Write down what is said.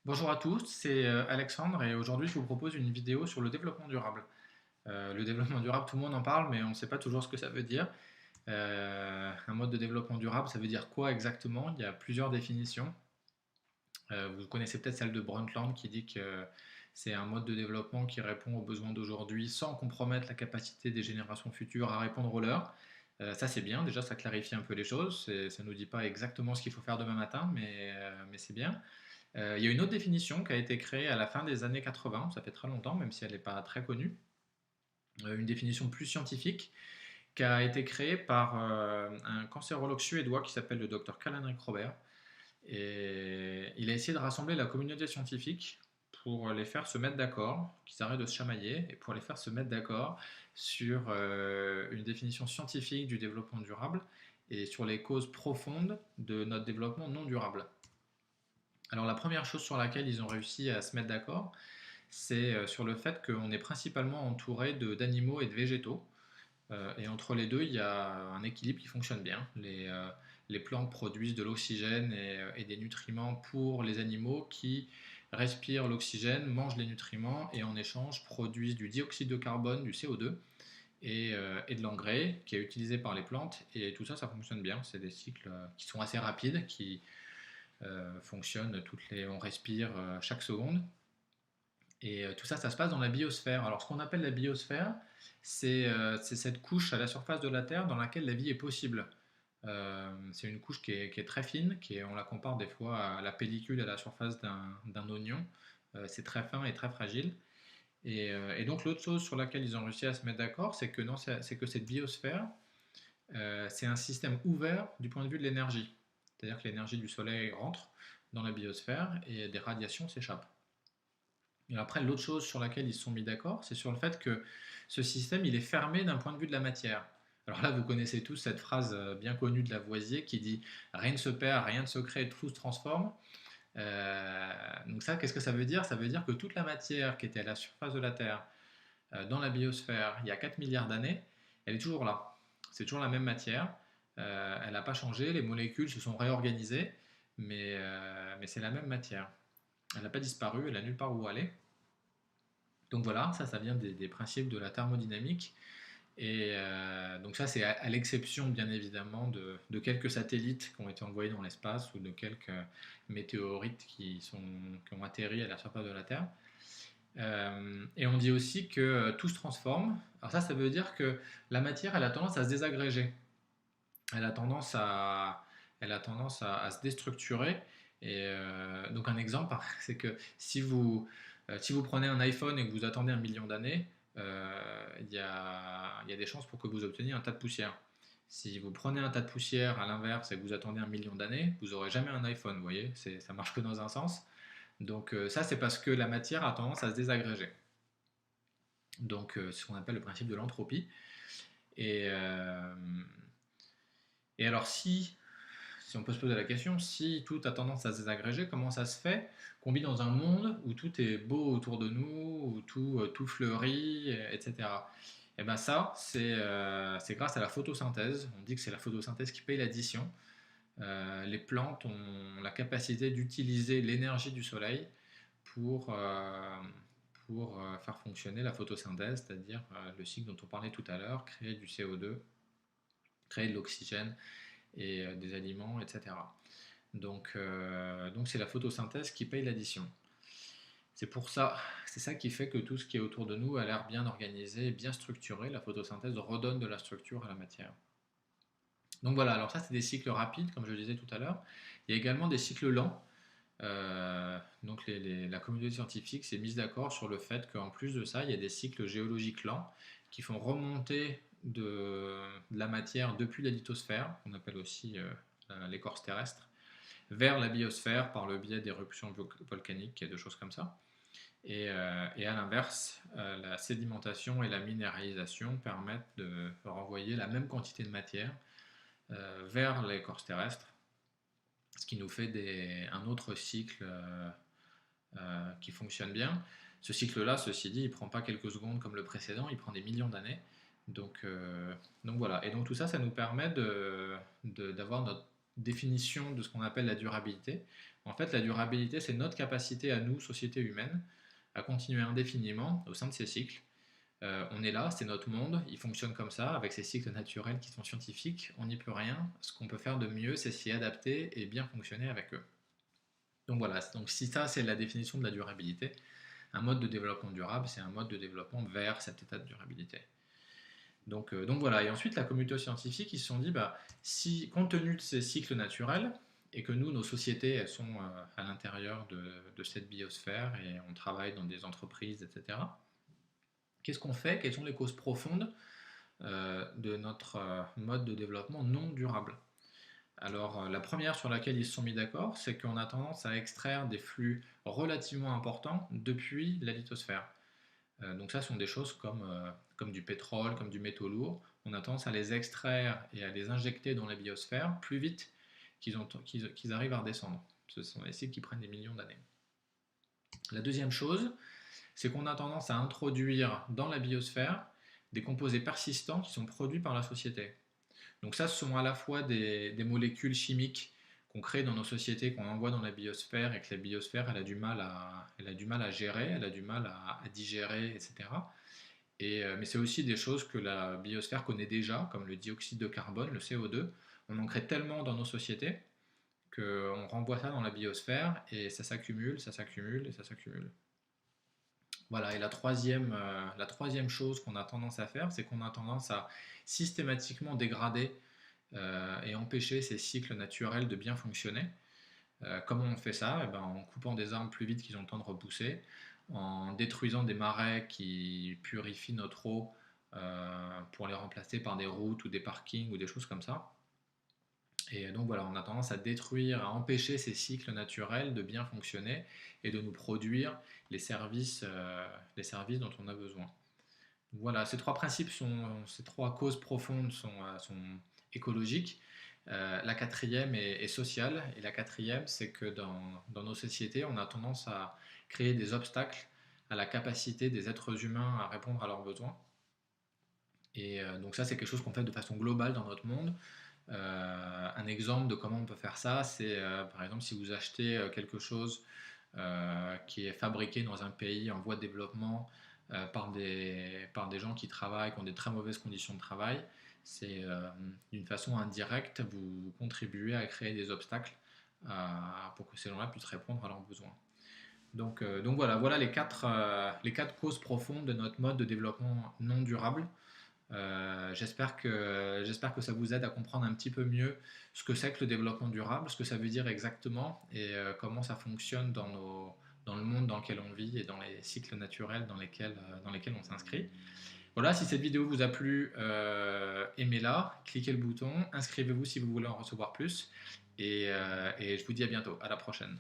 Bonjour à tous, c'est Alexandre et aujourd'hui je vous propose une vidéo sur le développement durable. Le développement durable, tout le monde en parle, mais on ne sait pas toujours ce que ça veut dire. Un mode de développement durable, ça veut dire quoi exactement? Il y a plusieurs définitions. Vous connaissez peut-être celle de Brundtland qui dit que c'est un mode de développement qui répond aux besoins d'aujourd'hui sans compromettre la capacité des générations futures à répondre aux leurs. Ça c'est bien, déjà ça clarifie un peu les choses, ça ne nous dit pas exactement ce qu'il faut faire demain matin, mais c'est bien. Il y a une autre définition qui a été créée à la fin des années 80, ça fait très longtemps, même si elle n'est pas très connue. Une définition plus scientifique qui a été créée par un cancérologue suédois qui s'appelle le docteur Karl-Henrik Robert. Et il a essayé de rassembler la communauté scientifique pour les faire se mettre d'accord, qu'ils arrêtent de se chamailler, et pour les faire se mettre d'accord sur une définition scientifique du développement durable et sur les causes profondes de notre développement non durable. Alors la première chose sur laquelle ils ont réussi à se mettre d'accord, c'est sur le fait qu'on est principalement entouré d'animaux et de végétaux. Et entre les deux, il y a un équilibre qui fonctionne bien. Les plantes produisent de l'oxygène et des nutriments pour les animaux qui respirent l'oxygène, mangent les nutriments et en échange produisent du dioxyde de carbone, du CO2 et de l'engrais qui est utilisé par les plantes. Et tout ça, ça fonctionne bien. C'est des cycles qui sont assez rapides, qui fonctionnent on respire chaque seconde. Et tout ça, ça se passe dans la biosphère. Alors, ce qu'on appelle la biosphère, c'est cette couche à la surface de la Terre dans laquelle la vie est possible. C'est une couche qui est très fine, on la compare des fois à la pellicule à la surface d'un oignon. C'est très fin et très fragile. Et donc, l'autre chose sur laquelle ils ont réussi à se mettre d'accord, c'est que, non, c'est que cette biosphère, c'est un système ouvert du point de vue de l'énergie. C'est-à-dire que l'énergie du Soleil rentre dans la biosphère et des radiations s'échappent. Et après, l'autre chose sur laquelle ils se sont mis d'accord, c'est sur le fait que ce système, il est fermé d'un point de vue de la matière. Alors là, vous connaissez tous cette phrase bien connue de Lavoisier qui dit rien ne se perd, rien ne se crée, tout se transforme. Donc ça, qu'est-ce que ça veut dire? Ça veut dire que toute la matière qui était à la surface de la Terre, dans la biosphère, il y a 4 milliards d'années, elle est toujours là. C'est toujours la même matière. Elle n'a pas changé, les molécules se sont réorganisées, mais c'est la même matière. Elle n'a pas disparu, elle a nulle part où aller. Donc voilà, ça vient des principes de la thermodynamique. Et donc ça, c'est à l'exception, bien évidemment, de quelques satellites qui ont été envoyés dans l'espace ou de quelques météorites qui ont atterri à la surface de la Terre. Et on dit aussi que tout se transforme. Alors ça veut dire que la matière, elle a tendance à se désagréger. Elle a tendance à se déstructurer. Et donc un exemple, c'est que si vous prenez un iPhone et que vous attendez 1 million d'années, il y a des chances pour que vous obteniez un tas de poussière. Si vous prenez un tas de poussière à l'inverse et que vous attendez 1 million d'années, vous n'aurez jamais un iPhone, vous voyez, ça marche que dans un sens. Donc ça, c'est parce que la matière a tendance à se désagréger. Donc c'est ce qu'on appelle le principe de l'entropie. Et, euh, et alors si on peut se poser la question, si tout a tendance à se désagréger, comment ça se fait qu'on vit dans un monde où tout est beau autour de nous, où tout fleurit, etc. Et bien ça, c'est grâce à la photosynthèse. On dit que c'est la photosynthèse qui paye l'addition. Les plantes ont la capacité d'utiliser l'énergie du soleil pour, euh, pour faire fonctionner la photosynthèse, c'est-à-dire le cycle dont on parlait tout à l'heure, créer du CO2, créer de l'oxygène et des aliments, etc. Donc c'est la photosynthèse qui paye l'addition. C'est ça qui fait que tout ce qui est autour de nous a l'air bien organisé, bien structuré. La photosynthèse redonne de la structure à la matière. Donc voilà, alors ça c'est des cycles rapides, comme je le disais tout à l'heure. Il y a également des cycles lents. Donc la communauté scientifique s'est mise d'accord sur le fait qu'en plus de ça, il y a des cycles géologiques lents qui font remonter de la matière depuis la lithosphère, qu'on appelle aussi l'écorce terrestre, vers la biosphère par le biais d'éruptions volcaniques et de choses comme ça. Et à l'inverse, la sédimentation et la minéralisation permettent de renvoyer la même quantité de matière vers l'écorce terrestre, ce qui nous fait un autre cycle qui fonctionne bien. Ce cycle-là, ceci dit, il ne prend pas quelques secondes comme le précédent, il prend des millions d'années. Donc voilà. Et donc tout ça, ça nous permet d'avoir notre définition de ce qu'on appelle la durabilité. En fait, la durabilité, c'est notre capacité à nous, société humaine, à continuer indéfiniment au sein de ces cycles. On est là, c'est notre monde, il fonctionne comme ça, avec ces cycles naturels qui sont scientifiques, on n'y peut rien. Ce qu'on peut faire de mieux, c'est s'y adapter et bien fonctionner avec eux. Donc voilà, donc si ça c'est la définition de la durabilité, un mode de développement durable, c'est un mode de développement vers cet état de durabilité. Donc voilà, et ensuite la communauté scientifique, ils se sont dit, bah, si compte tenu de ces cycles naturels, et que nous, nos sociétés, elles sont à l'intérieur de cette biosphère, et on travaille dans des entreprises, etc., qu'est-ce qu'on fait? Quelles sont les causes profondes de notre mode de développement non durable? Alors, la première sur laquelle ils se sont mis d'accord, c'est qu'on a tendance à extraire des flux relativement importants depuis la lithosphère. Donc ça, ce sont des choses comme du pétrole, comme du métaux lourd. On a tendance à les extraire et à les injecter dans la biosphère plus vite qu'ils arrivent à redescendre. Ce sont des cycles qui prennent des millions d'années. La deuxième chose, c'est qu'on a tendance à introduire dans la biosphère des composés persistants qui sont produits par la société. Donc ça, ce sont à la fois des molécules chimiques qu'on crée dans nos sociétés, qu'on envoie dans la biosphère et que la biosphère, elle a du mal à gérer, elle a du mal à digérer, etc. Mais c'est aussi des choses que la biosphère connaît déjà, comme le dioxyde de carbone, le CO2. On en crée tellement dans nos sociétés qu'on renvoie ça dans la biosphère et ça s'accumule, ça s'accumule et ça s'accumule. Voilà, et la troisième chose qu'on a tendance à faire, c'est qu'on a tendance à systématiquement dégrader et empêcher ces cycles naturels de bien fonctionner. Comment on fait ça? Eh ben, en coupant des arbres plus vite qu'ils ont le temps de repousser, en détruisant des marais qui purifient notre eau pour les remplacer par des routes ou des parkings ou des choses comme ça. Et donc voilà, on a tendance à détruire, à empêcher ces cycles naturels de bien fonctionner et de nous produire les services dont on a besoin. Voilà, ces trois causes profondes sont écologiques. La quatrième est sociale. Et la quatrième, c'est que dans nos sociétés, on a tendance à créer des obstacles à la capacité des êtres humains à répondre à leurs besoins. Et donc ça, c'est quelque chose qu'on fait de façon globale dans notre monde. Un exemple de comment on peut faire ça, c'est par exemple si vous achetez quelque chose qui est fabriqué dans un pays en voie de développement par des gens qui travaillent, qui ont des très mauvaises conditions de travail, c'est d'une façon indirecte, vous contribuez à créer des obstacles pour que ces gens-là puissent répondre à leurs besoins. Donc voilà les quatre causes profondes de notre mode de développement non durable. J'espère que ça vous aide à comprendre un petit peu mieux ce que c'est que le développement durable, ce que ça veut dire exactement et comment ça fonctionne dans le monde dans lequel on vit et dans les cycles naturels dans lesquels on s'inscrit. Voilà, si cette vidéo vous a plu, aimez-la, cliquez le bouton, inscrivez-vous si vous voulez en recevoir plus et je vous dis à bientôt, à la prochaine.